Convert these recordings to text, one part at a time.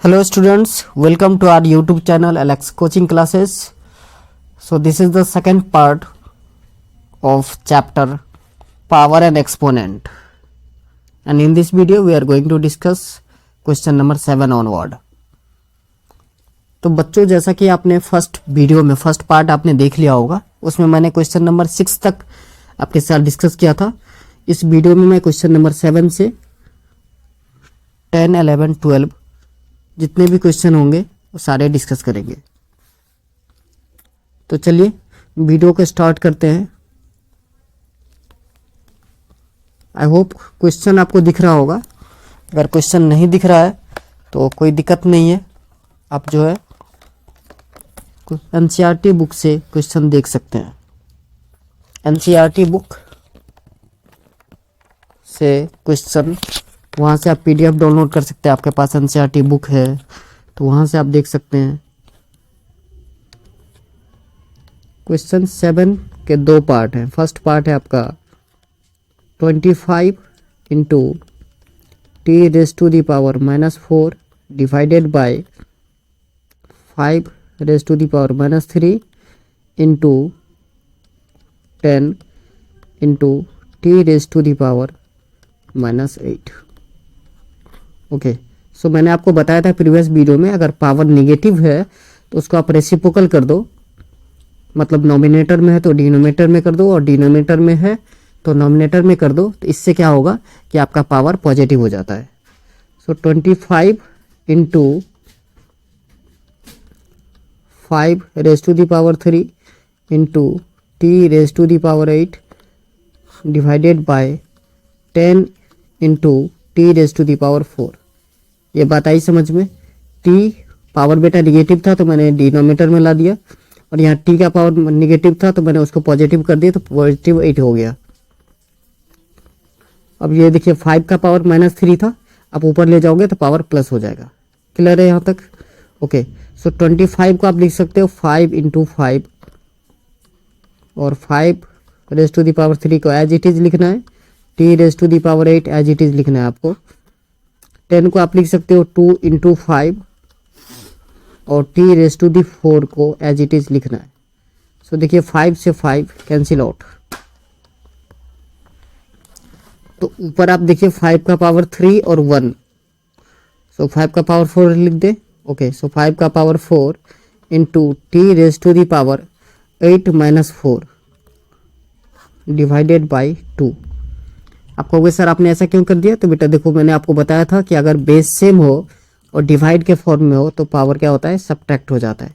Hello students, welcome to our YouTube channel Alex Coaching Classes. So this is the second part of chapter Power and Exponent, and in this video we are going to discuss question number 7 onward. तो बच्चों, जैसा कि आपने first video में first part आपने देख लिया होगा, उसमें मैंने क्वेश्चन नंबर 6 तक आपके साथ डिस्कस किया था. इस वीडियो में मैं क्वेश्चन नंबर 7 से 10, 11, 12 जितने भी क्वेश्चन होंगे वो सारे डिस्कस करेंगे. तो चलिए वीडियो को स्टार्ट करते हैं. आई होप क्वेश्चन आपको दिख रहा होगा. अगर क्वेश्चन नहीं दिख रहा है तो कोई दिक्कत नहीं है, आप जो है एनसीईआरटी बुक से क्वेश्चन देख सकते हैं. एनसीईआरटी बुक से क्वेश्चन वहाँ से आप पीडीएफ डाउनलोड कर सकते हैं. आपके पास एनसीईआरटी बुक है तो वहाँ से आप देख सकते हैं. क्वेश्चन 7 के दो पार्ट हैं. फर्स्ट पार्ट है आपका 25 into T raise to the power -4 divided by 5 raise to the power -3 into 10 into T raise to the power -8. Okay, so मैंने आपको बताया था प्रीवियस वीडियो में, अगर पावर निगेटिव है तो उसको आप रेसिप्रोकल कर दो. मतलब नॉमिनेटर में है तो डिनोमिनेटर में कर दो, और डिनोमिनेटर में है तो नॉमिनेटर में कर दो. तो इससे क्या होगा कि आपका पावर पॉजिटिव हो जाता है. So 25 into 5 raise to the power 3 into T raise to the power 8 divided by 10 into T raise to the power 4. ये बात आई समझ में. टी पावर बेटा निगेटिव था तो मैंने डिनोमिनेटर में ला दिया, और यहाँ टी का पावर निगेटिव था तो मैंने उसको पॉजिटिव कर दिया, तो पॉजिटिव 8 हो गया. अब ये देखिए 5 का पावर -3 था, आप ऊपर ले जाओगे तो पावर प्लस हो जाएगा. क्लियर है यहाँ तक? ओके, सो 25 को आप लिख सकते हो 5 इंटू 5, और 5 रेज टू दी पावर 3 को एज इट इज लिखना है. T raise to the power 8 as it is लिखना है आपको. 10 को आप लिख सकते हो 2 इंटू 5, और टी रेज टू दी 4 को एज इट इज लिखना है. सो देखिए 5 से 5 कैंसिल आउट. तो ऊपर आप देखिए 5 का पावर 3 और 1, सो 5 का पावर 4 लिख दे. ओके, सो 5 का power 4 into T raise to the power 8 -4 divided by 2. आप कहोगे सर आपने ऐसा क्यों कर दिया? तो बेटा देखो, मैंने आपको बताया था कि अगर बेस सेम हो और डिवाइड के फॉर्म में हो तो पावर क्या होता है? सब्ट्रैक्ट हो जाता है.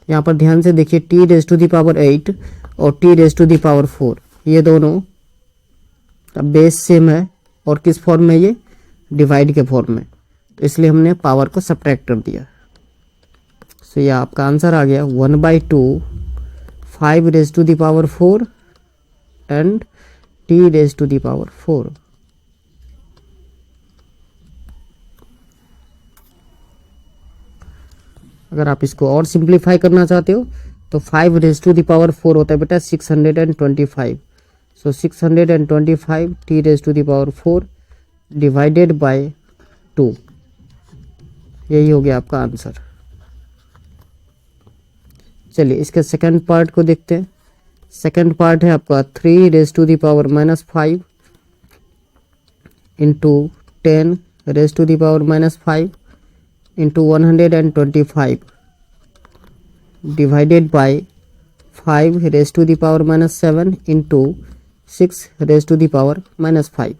यहाँ पर ध्यान से देखिए, T raise to the power 8 और T raise to the power 4, ये दोनों बेस सेम है, और किस फॉर्म में? ये डिवाइड के फॉर्म में, तो इसलिए हमने पावर को सब्ट्रैक्ट कर दिया. सो ये आपका आंसर आ गया 1/2 5 raise to the power 4 and T raise to the power 4. अगर आप इसको और सिंप्लीफाई करना चाहते हो तो 5 रेज टू दी पावर 4 होता है बेटा 625. So 625 T raise to the power 4 divided by 2. यही हो गया आपका आंसर. चलिए इसके सेकंड पार्ट को देखते हैं. सेकंड पार्ट है आपका 3 raise to the power -5 into 10 raise to the power -5 into 125 divided by 5 raise to the power -7 into 6 raise to the power -5.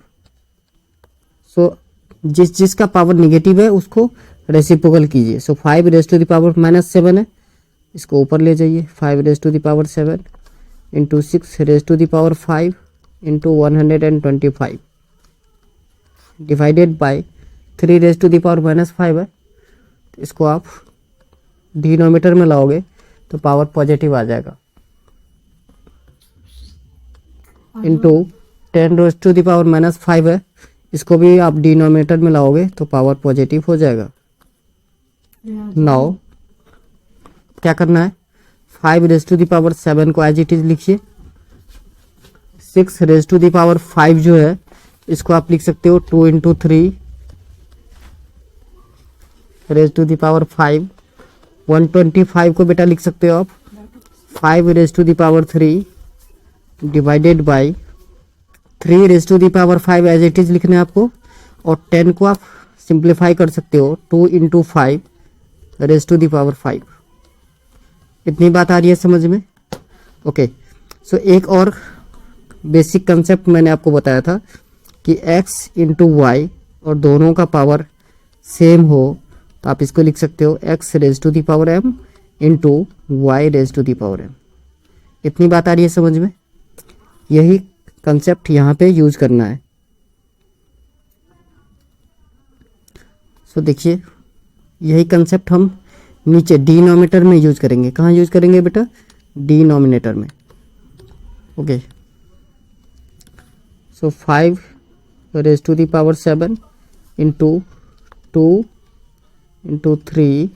So जिसका पावर निगेटिव है उसको रेसिप्रोकल कीजिए. So 5 raise to the power -7 है, इसको ऊपर ले जाइए. 5 raise to the power 7 into 6 raise to the power 5 into 125 divided by 3 raise to the power -5 है, इसको आप डिनोमिनेटर में लाओगे तो पावर पॉजिटिव आ जाएगा. Into 10 raise to the power -5 है, इसको भी आप डिनोमिनेटर में लाओगे तो पावर पॉजिटिव हो जाएगा. नाउ क्या करना है? 5 रेज टू दी पावर 7 को एज इट इज लिखिए. 6 रेज टू दी पावर 5 जो है इसको आप लिख सकते हो 2 into 3 raise to the power 5, 125 को बेटा लिख सकते हो आप 5 raise to the power 3 divided by 3 raise to the power 5 as it is लिखना है आपको, और 10 को आप सिंप्लीफाई कर सकते हो 2 into 5 raise to the power 5। इतनी बात आ रही है समझ में? ओके, सो एक और बेसिक कंसेप्ट मैंने आपको बताया था कि x इंटू वाई और दोनों का पावर सेम हो तो आप इसको लिख सकते हो x raise to the power m into Y raise to the power m। इतनी बात आ रही है समझ में? यही कंसेप्ट यहाँ पे यूज करना है। सो देखिए यही कंसेप्ट हम नीचे डिनोमिनेटर में यूज करेंगे। कहाँ यूज करेंगे बेटा? डिनोमिनेटर में। Okay, so 5 raise to the power 7 into 2 into 3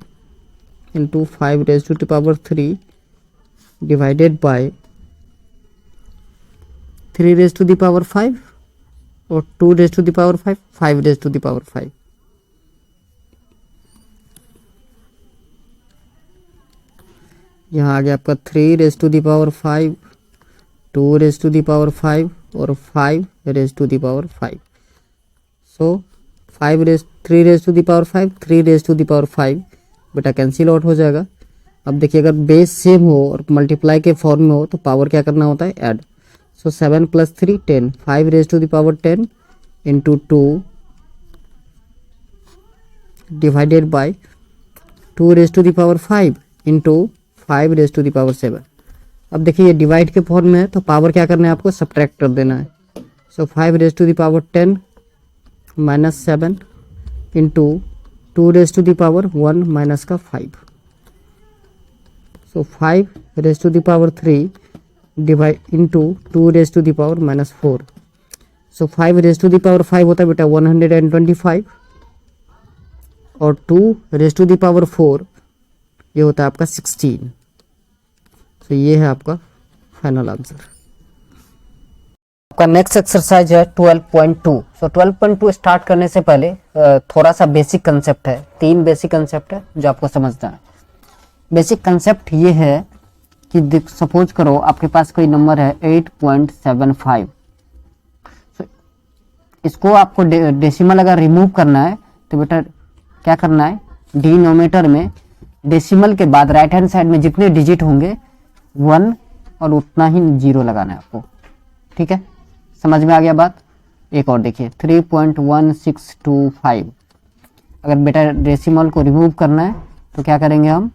into 5 raise to the power 3 divided by 3 raise to the power 5 और 2 raise to the power 5, 5 raise to the power 5। यहाँ आ गया आपका 3 raise to the power 5, 2 raise to the power 5 और 5 raise to the power 5। So 3 raise to the power 5, 3 raise to the power 5 बेटा cancel out हो जाएगा। अब देखिए अगर बेस सेम हो और मल्टीप्लाई के फॉर्म में हो तो पावर क्या करना होता है? Add. So 7 plus 3 10, 5 raise to the power 10 into 2 divided by 2 raise to the power 5 into 5 raise to the power 7। अब देखिए ये डिवाइड के फॉर्म में है तो पावर क्या करना है आपको? सब्ट्रैक्ट कर देना है। So 5 raise to the power 10 minus 7 into 2 raise to the power 1 minus का 5। So 5 raise to the power 3 divide into 2 raise to the power minus 4। So 5 raise to the power 5 होता है बेटा 125 और 2 रेज टू दी पावर 4 ये होता है आपका 16। तो ये है आपका फाइनल आंसर। आपका नेक्स्ट एक्सरसाइज है 12.2। सो 12.2 स्टार्ट करने से पहले थोड़ा सा बेसिक कंसेप्ट है, 3 बेसिक कंसेप्ट है जो आपको समझना है। बेसिक कंसेप्ट ये है कि सपोज करो आपके पास कोई नंबर है 8.75। इसको आपको डेसिमल अगर रिमूव करना है तो बेटा क्या करना है? डिनोमिनेटर में डेसिमल के बाद राइट हैंड साइड में जितने डिजिट होंगे 1 और उतना ही 0 लगाना है आपको। ठीक है, समझ में आ गया बात? एक और देखिए 3.1625। अगर बेटा डेसिमल को रिमूव करना है तो क्या करेंगे हम?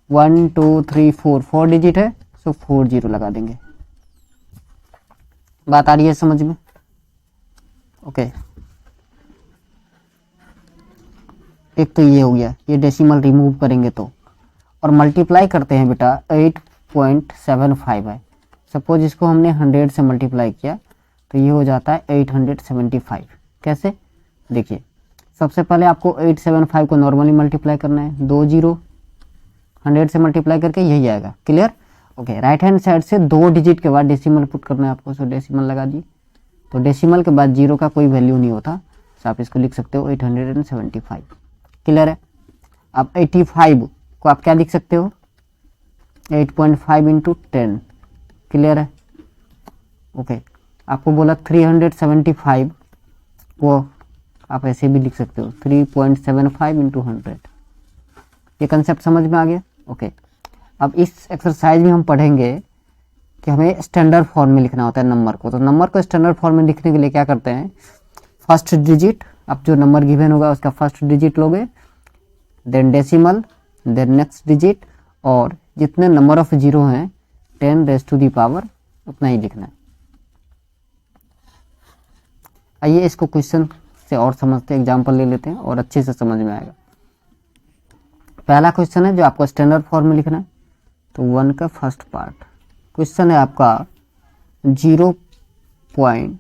1 2 3 4 डिजिट है, सो 4 0 लगा देंगे। बात आ रही है समझ में? ओके, एक तो ये हो गया, ये डेसिमल रिमूव करेंगे तो, और मल्टीप्लाई करते हैं बेटा 8.75 है। सपोज इसको हमने 100 से मल्टीप्लाई किया तो ये हो जाता है 875। कैसे? देखिए सबसे पहले आपको 875 को नॉर्मली मल्टीप्लाई करना है, 2 0 100 से मल्टीप्लाई करके यही आएगा। Clear? Okay, right hand side से 2 डिजिट के बाद डेसिमल पुट करना है आपको। सो डेसिमल लगा दिए, तो डेसिमल के बाद 0 का कोई वैल्यू नहीं होता, तो आप इसको लिख सकते हो 875। क्लियर है? अब 85 को आप क्या लिख सकते हो? 8.5 इंटू 10। क्लियर है? ओके, आपको बोला 375 को आप ऐसे भी लिख सकते हो 3.75 इंटू 100। ये कंसेप्ट समझ में आ गया? ओके, अब इस एक्सरसाइज में हम पढ़ेंगे कि हमें स्टैंडर्ड फॉर्म में लिखना होता है नंबर को। तो नंबर को स्टैंडर्ड फॉर्म में लिखने के लिए क्या करते हैं? फर्स्ट डिजिट, अब जो नंबर गिवन होगा उसका फर्स्ट डिजिट लोगे, then decimal, then next digit, और जितने नंबर ऑफ जीरो हैं 10 रेज टू दी पावर उतना ही लिखना है। आइए इसको क्वेश्चन से और समझते हैं, एग्जाम्पल ले लेते हैं और अच्छे से समझ में आएगा। पहला क्वेश्चन है जो आपको स्टैंडर्ड फॉर्म में लिखना है, तो 1 का फर्स्ट पार्ट क्वेश्चन है आपका 0.13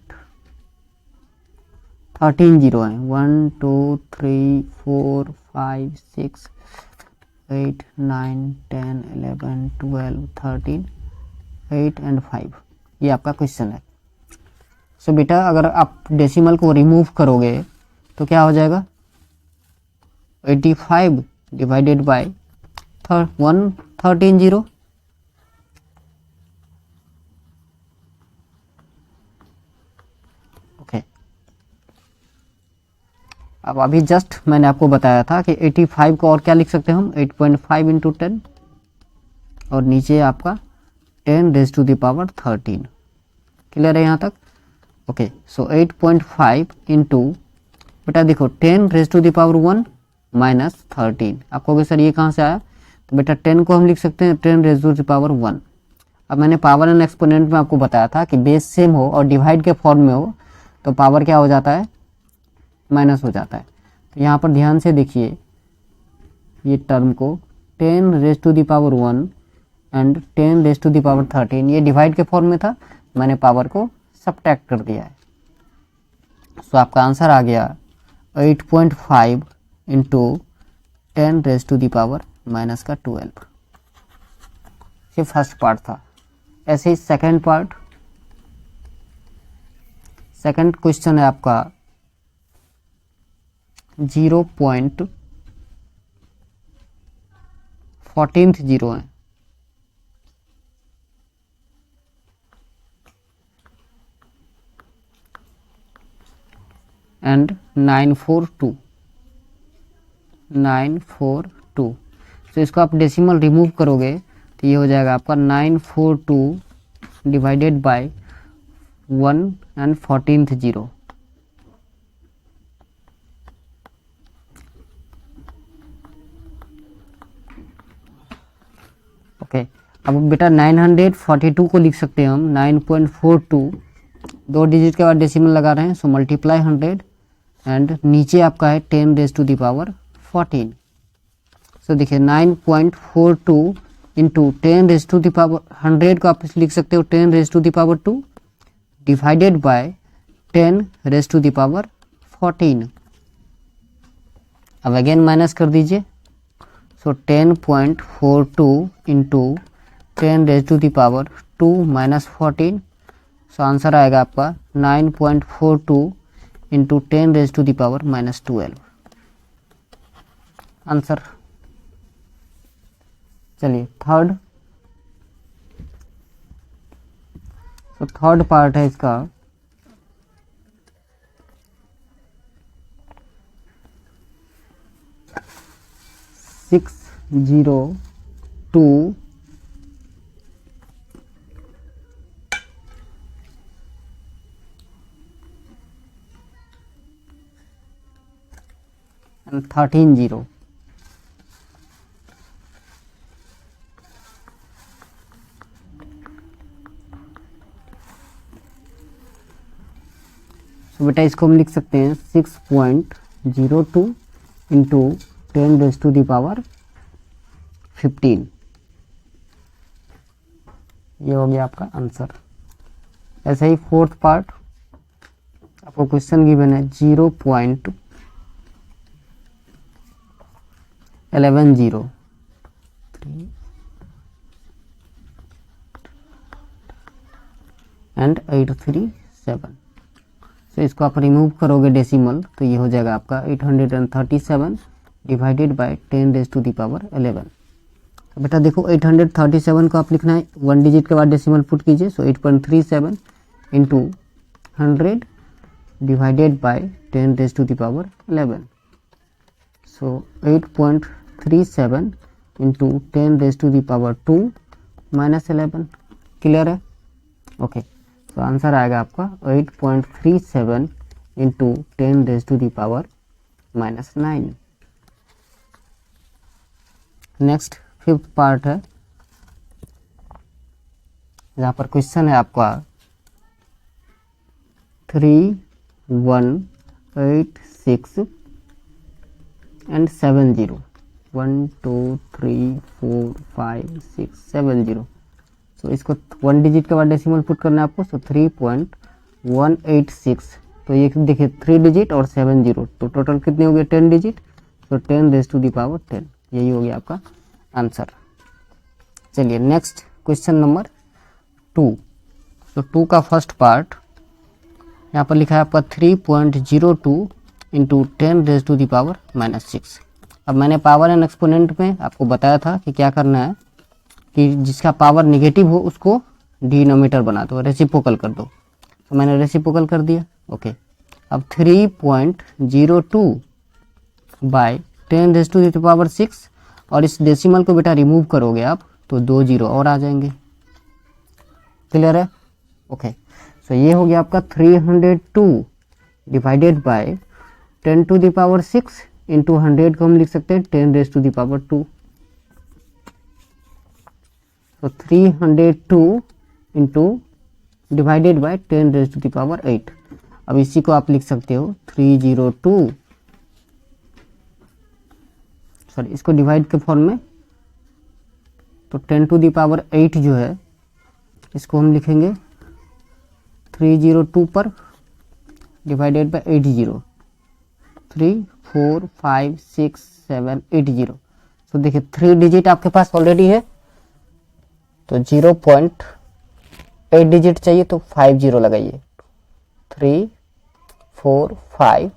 है। 1 2 3 4 5 6 8 9 10 11 12 13 8 एंड 5, ये आपका क्वेश्चन है। सो बेटा अगर आप डेसिमल को रिमूव करोगे तो क्या हो जाएगा? 85 डिवाइडेड बाय 113 0। ओके, अब अभी जस्ट मैंने आपको बताया था कि 85 को और क्या लिख सकते हैं हम, 8.5 इंटू 10 और नीचे आपका 10 raise to the power 13। Clear है यहाँ तक? ओके, सो 8.5 इंटू, बेटा देखो 10 raise to the power 1 minus 13। आपको सर ये कहाँ से आया, तो बेटा 10 को हम लिख सकते हैं 10 रेज टू द पावर 1। अब मैंने पावर एंड एक्सपोनेंट में आपको बताया था कि बेस सेम हो और डिवाइड के फॉर्म में हो तो पावर क्या हो जाता है, माइनस हो जाता है। तो यहाँ पर ध्यान से देखिए ये टर्म को 10 raise to the power 1 and 10 raise to the power 13, ये डिवाइड के फॉर्म में था, मैंने पावर को सबट्रैक्ट कर दिया है। सो आपका आंसर आ गया 8.5 into 10 raise to the power minus का 12। ये फर्स्ट पार्ट था। ऐसे ही सेकंड पार्ट, सेकंड क्वेश्चन है आपका 0.14 है एंड 942। तो इसको आप डेसिमल रिमूव करोगे तो ये हो जाएगा आपका 942 divided by 1 and 14th 0। Okay, अब बेटा 942 को लिख सकते हैं हम 9.42, 2 डिजिट के बाद डेसिमल लगा रहे हैं, सो मल्टीप्लाई 100 एंड नीचे आपका है 10 raise to the power 14। So देखिए 9.42 into 10 raise to the power 100 को आप लिख सकते हो 10 raise to the power 2 divided by 10 raise to the power 14। अब अगेन माइनस कर दीजिए, so 10.42 into 10 raise to the power 2 minus 14। So answer आएगा आपका 9.42 into 10 raise to the power minus 12 answer. चलिए थर्ड, तो थर्ड पार्ट है इसका 602 and 13 0। तो बेटा इसको हम लिख सकते हैं 6.02 into 10 raise to the power 15। ये हो गया आपका आंसर। ऐसे ही फोर्थ पार्ट आपको क्वेश्चन गिवन है 0.1103 एंड 837। तो इसको आप रिमूव करोगे डेसिमल तो ये हो जाएगा आपका 837 divided by 10 raise to the power 11। तो बेटा देखो 837 को आप लिखना है 1 डिजिट के बाद डेसिमल पुट कीजिए, so 8.37 into 100 divided by 10 raise to the power 11। So 8.37 into 10 raise to the power 2 minus 11। Clear है? ओके, तो आंसर आएगा आपका 8.37 into 10 raise to the power minus 9। Next fifth part है जहाँ पर क्वेश्चन है आपका 3186 एंड 70। 1 2 3 4 5 6 7 0। तो इसको 1 डिजिट के बाद डेसिमल पुट करना है आपको, सो 3.186। तो ये देखिए 3 डिजिट और 7 0, तो टोटल कितने हो गए 10 डिजिट, तो 10 रेज टू द पावर 10। यही हो गया आपका आंसर। चलिए नेक्स्ट क्वेश्चन नंबर 2। तो 2 का फर्स्ट पार्ट यहाँ पर लिखा है आपका 3.02 into 10 raise to the power minus 6। अब मैंने पावर एंड एक्सपोनेंट में आपको बताया था कि क्या करना है कि जिसका पावर निगेटिव हो उसको डिनोमिनेटर बना दो, रेसिप्रोकल कर दो। तो मैंने रेसिप्रोकल कर दिया। ओके, अब 3.02 बाय 10⁻⁶, और इस डेसिमल को बेटा रिमूव करोगे आप तो 2 जीरो और आ जाएंगे। क्लियर है? ओके, सो ये हो गया आपका 302 डिवाइडेड बाय 10⁻⁶, इंटू 100 को हम लिख सकते हैं 10⁻²। तो 302 इंटू डिवाइडेड बाय 10⁻8। अब इसी को आप लिख सकते हो 302, सॉरी इसको डिवाइड के फॉर्म में, तो 10⁻8 जो है इसको हम लिखेंगे 302 पर डिवाइडेड बाय 80, 3 4 5 6 7 80। तो देखिए 3 डिजिट आपके पास ऑलरेडी है, तो 0.8 डिजिट चाहिए तो 5 जीरो लगाइए, 3 4 5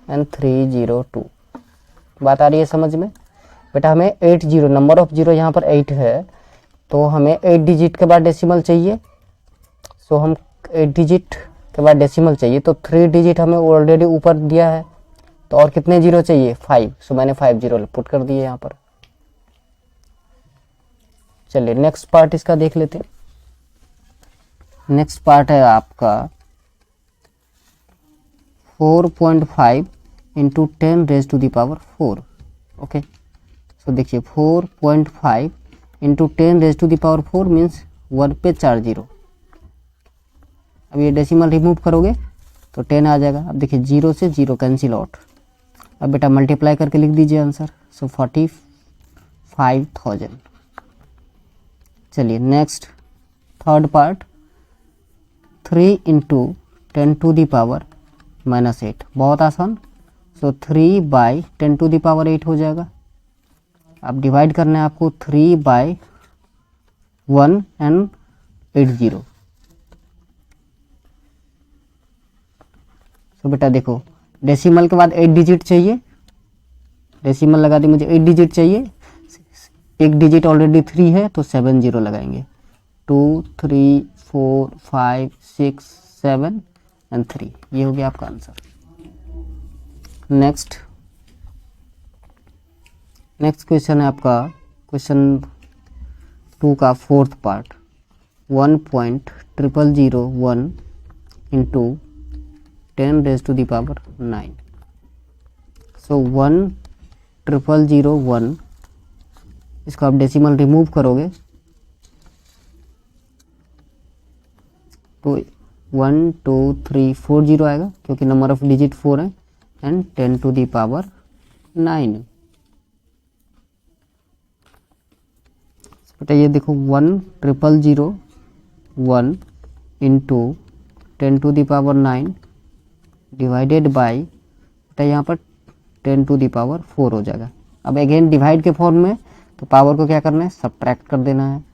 एंड 302। बात आ रही है समझ में? बेटा हमें 8 जीरो, नंबर ऑफ जीरो यहाँ पर 8 है, तो हमें 8 डिजिट के बाद डेसिमल चाहिए। सो हम 8 डिजिट के बाद डेसिमल चाहिए, तो 3 डिजिट हमें ऑलरेडी ऊपर दिया है, तो और कितने जीरो चाहिए? 5। सो मैंने 5 जीरो पुट कर दिए यहाँ पर। चलिए नेक्स्ट पार्ट इसका देख लेते हैं। नेक्स्ट पार्ट है आपका 4.5 इंटू 10⁻⁴। ओके, सो देखिए 4.5 इंटू 10⁻⁴ मीन्स 1 पे 4 जीरो। अब ये डेसिमल रिमूव करोगे तो 10 आ जाएगा। अब देखिए 0 से 0 कैंसिल आउट। अब बेटा मल्टीप्लाई करके लिख दीजिए आंसर। सो 45,000। चलिए नेक्स्ट थर्ड पार्ट 3 इंटू 10⁻⁻8। बहुत आसान। सो 3 बाई 10⁻8 हो जाएगा। अब डिवाइड करना है आपको 3 बाई 1 एंड 80। तो बेटा देखो डेसिमल के बाद 8 डिजिट चाहिए, डेसिमल लगा दी, मुझे 8 डिजिट चाहिए। एक डिजिट ऑलरेडी 3 है तो 7 जीरो लगाएंगे, 2 3 4 5 6 7 एंड 3। ये हो गया आपका आंसर। नेक्स्ट क्वेश्चन है आपका क्वेश्चन 2 का फोर्थ पार्ट 1.0001 इंटू 10⁻⁹। सो 1.0001 इसको आप डेसिमल रिमूव करोगे तो 1 2 3 4 जीरो आएगा, क्योंकि नंबर ऑफ डिजिट 4 है, एंड 10⁻9। बेटा ये देखो 1.0001 इंटू 10⁻9 डिवाइडेड बाई, बेटा यहाँ पर 10⁻4 हो जाएगा। अब अगेन डिवाइड के फॉर्म में, तो पावर को क्या करना है? सब्ट्रैक्ट कर देना है।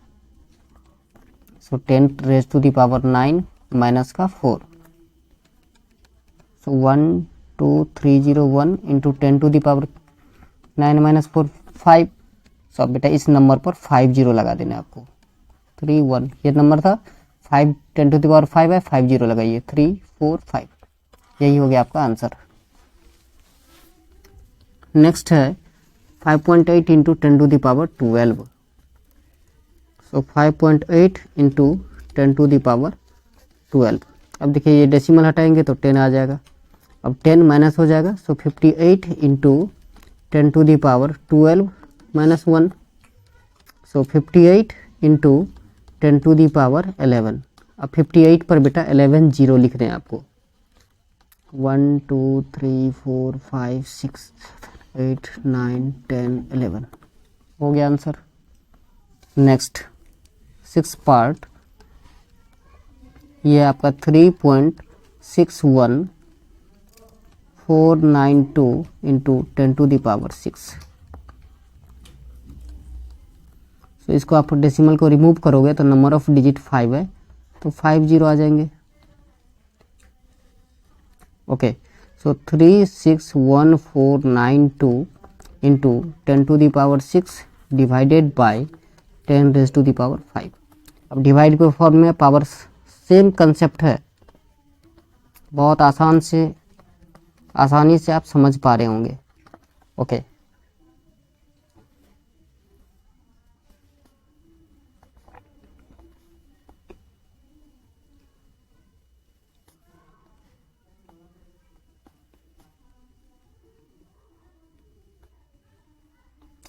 सो 10⁻9 माइनस का 4। सो 12301 इंटू 10⁻9 माइनस 4 5। सो अब बेटा इस नंबर पर 5 जीरो लगा देना है आपको। 3 1 ये नंबर था, 5 10⁻5 है, 5 जीरो लगाइए, 3 4 5। यही हो गया आपका आंसर। नेक्स्ट है 5.8 इंटू 10⁻12। सो 5.8 इंटू 10⁻12। अब देखिए ये डेसिमल हटाएंगे तो 10 आ जाएगा। अब 10 माइनस हो जाएगा, सो 58 इंटू 10⁻12 माइनस 1। सो 58 इंटू 10⁻11। अब 58 पर बेटा 11 जीरो लिखने हैं आपको। 1 2 3 4 5 6 8 9 10 11 हो गया आंसर। नेक्स्ट 6 पार्ट, ये आपका 3.61492 इंटू 10⁻6। तो इसको आप डेसिमल को रिमूव करोगे तो नंबर ऑफ डिजिट 5 है, तो 5 जीरो आ जाएंगे। Okay, so 361,492 into 10⁶ divided by 10⁵ अब डिवाइड के फॉर्म में पावर सेम कंसेप्ट है, बहुत आसानी से आप समझ पा रहे होंगे। ओके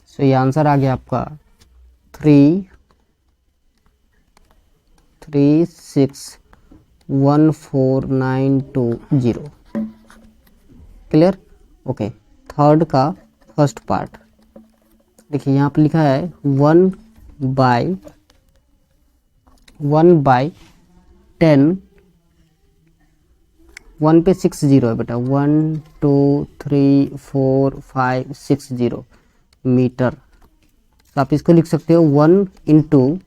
सो ये आंसर आ गया आपका 3361490। क्लियर? ओके थर्ड का फर्स्ट पार्ट देखिए, यहाँ पे लिखा है 1/10। 1 पे 6 जीरो है बेटा, 1 2 3 4 5 6 जीरो मीटर। तो आप इसको लिख सकते हो 1 इंटू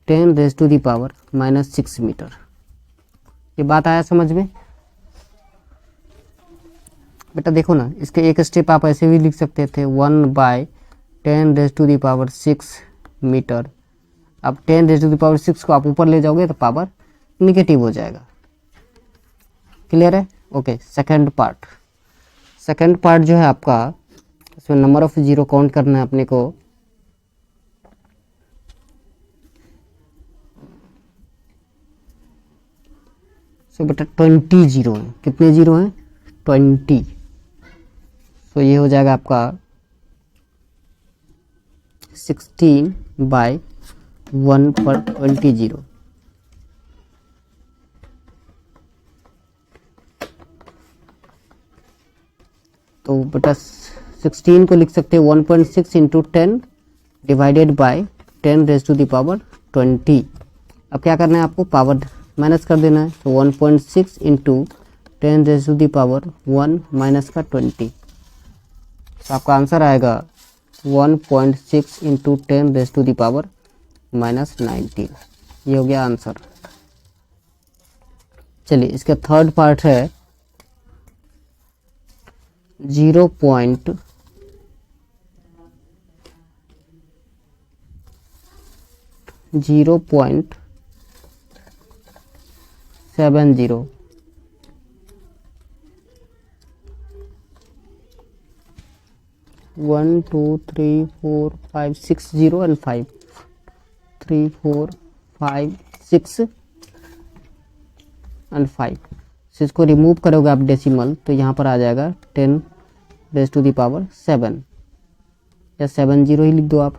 10⁻⁻6 मीटर। ये बात आया समझ में? बेटा देखो ना, इसके एक स्टेप आप ऐसे भी लिख सकते थे 1/10⁻6 मीटर। अब 10⁻6 को आप ऊपर ले जाओगे तो पावर निगेटिव हो जाएगा। क्लियर है? ओके सेकंड पार्ट जो है आपका, इसमें नंबर ऑफ जीरो काउंट करना है अपने को। सो बेटा 20 जीरो है। कितने जीरो हैं? 20। तो ये हो जाएगा आपका 16/1 पर 20 जीरो। तो बेटा 16 को लिख सकते हैं 1.6 इंटू 10 डिवाइडेड बाय 10⁻20। अब क्या करना है आपको? पावर माइनस कर देना है। तो 1.6 इंटू 10⁻1 माइनस का 20। तो आपका आंसर आएगा 1.6 इंटू 10⁻⁻19। ये हो गया आंसर। चलिए इसका थर्ड पार्ट है 0.070 1 2 3 4 5 6 0 एंड 5 3 4 5 6 एंड 5। इसको रिमूव करोगे आप डेसिमल तो यहाँ पर आ जाएगा 10⁻7 या 7 जीरो ही लिख दो आप।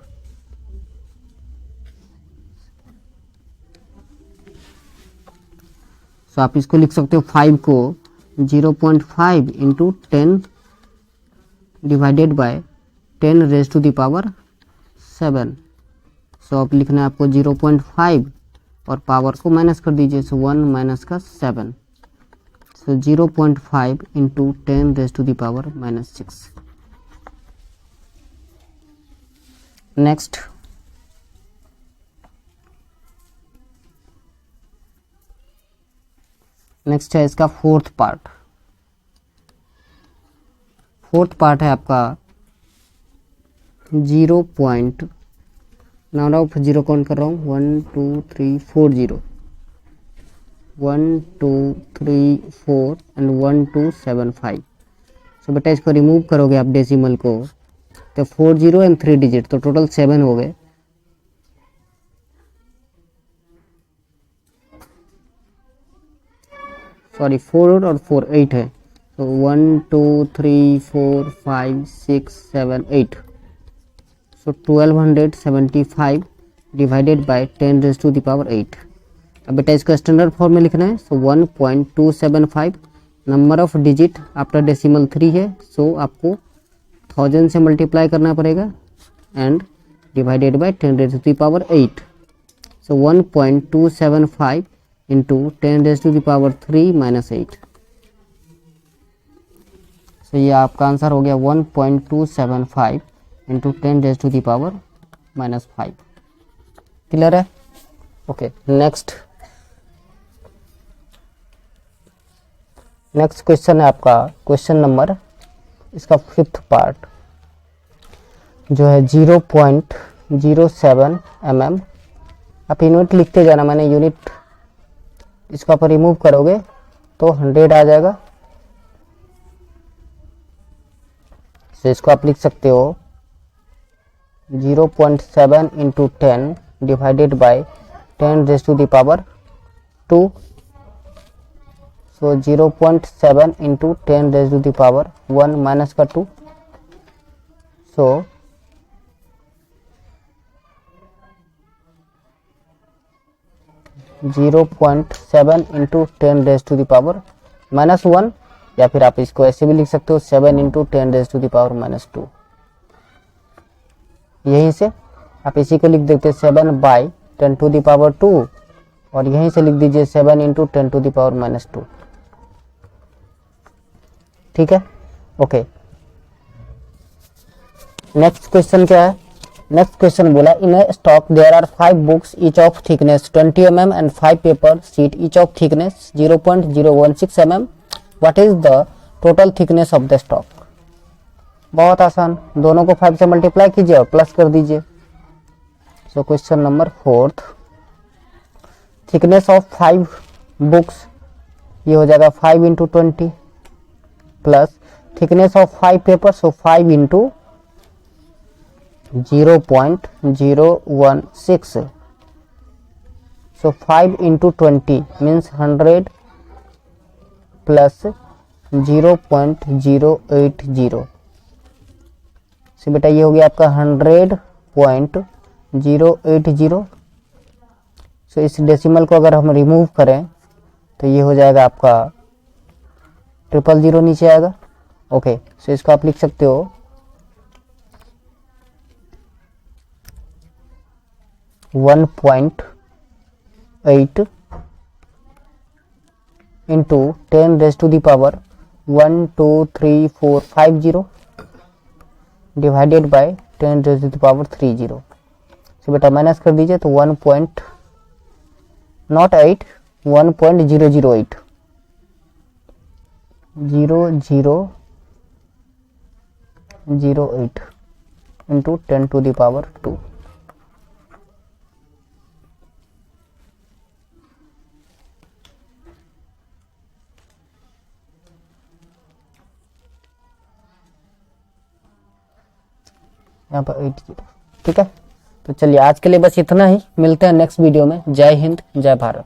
तो आप इसको लिख सकते हो 5 को 0.5 इंटू 10 डिवाइडेड बाय 10⁻7। सो अब लिखना है आपको 0.5 और पावर को माइनस कर दीजिए। सो 1 माइनस का 7। सो 0.5 इंटू 10⁻⁻6। नेक्स्ट है इसका फोर्थ पार्ट है आपका 0. नाउन ऑफ जीरो काउंट कर रहा हूँ 1 2 3 4 जीरो 1 2 3 4 एंड 1 2 7 5। सो बेटा इसको रिमूव करोगे आप डेसिमल को तो 4 जीरो एंड 3 डिजिट, तो टोटल 7 हो गए। सॉरी 4 और 4 8 है। तो 1 2 3 4 5 6 7 8। सो 1275 डिवाइडेड बाय 10⁻8। अब बेटा इसको स्टैंडर्ड फॉर्म में लिखना है। सो 1.275 number of digit after decimal 3 है। सो आपको 1000 से मल्टीप्लाई करना पड़ेगा and divided by 10⁻8। So 1.275 into 10⁻3 minus 8। सो ये आपका आंसर हो गया 1.275 इंटू 10⁻⁻5। क्लियर है? ओके नेक्स्ट क्वेश्चन है आपका क्वेश्चन नंबर, इसका फिफ्थ पार्ट जो है 0.07 mm। आप यूनिट लिखते जाना, मैंने यूनिट इसका पर रिमूव करोगे तो 100 आ जाएगा। तो इसको आप लिख सकते हो 0.7 into 10 divided by 10 raise to the power 2। So 0.7 into 10 raise to the power 1 minus का 2। So 0.7 into 10 raise to the power -1, या फिर आप इसको ऐसे भी लिख सकते हो 7 into 10 raise to the power -2। यहीं से आप इसी को लिख देते 7 बाई 10 टू द पावर 2, और यहीं से लिख दीजिए 7 इंटू 10 टू द पावर -2। ठीक है, ओके। नेक्स्ट क्वेश्चन क्या है? नेक्स्ट क्वेश्चन बोला in a stock there are 5 books each of thickness 20 mm and 5 paper sheet each of thickness 0.016 mm। What is the total thickness of the stock? बहुत आसान, दोनों को 5 से मल्टीप्लाई कीजिए और प्लस कर दीजिए। So question number 4, thickness of 5 books, ये हो जाएगा 5 into 20 plus thickness of 5 paper, so 5 into 0.016। So 5 into 20 means 100 plus 0.080। सो बेटा ये हो गया आपका 100.080। सो इस डेसिमल को अगर हम रिमूव करें तो ये हो जाएगा आपका 000 नीचे आएगा। ओके, सो इसको आप लिख सकते हो 1.8 into 10 raise to the power 12345 divided by 10 raise to the power 30। So बेटा माइनस कर दीजिए तो 1.008 इंटू 10 टू द पावर 2। यहाँ पर 80। ठीक है, तो चलिए आज के लिए बस इतना ही, मिलते हैं नेक्स्ट वीडियो में। जय हिंद, जय भारत।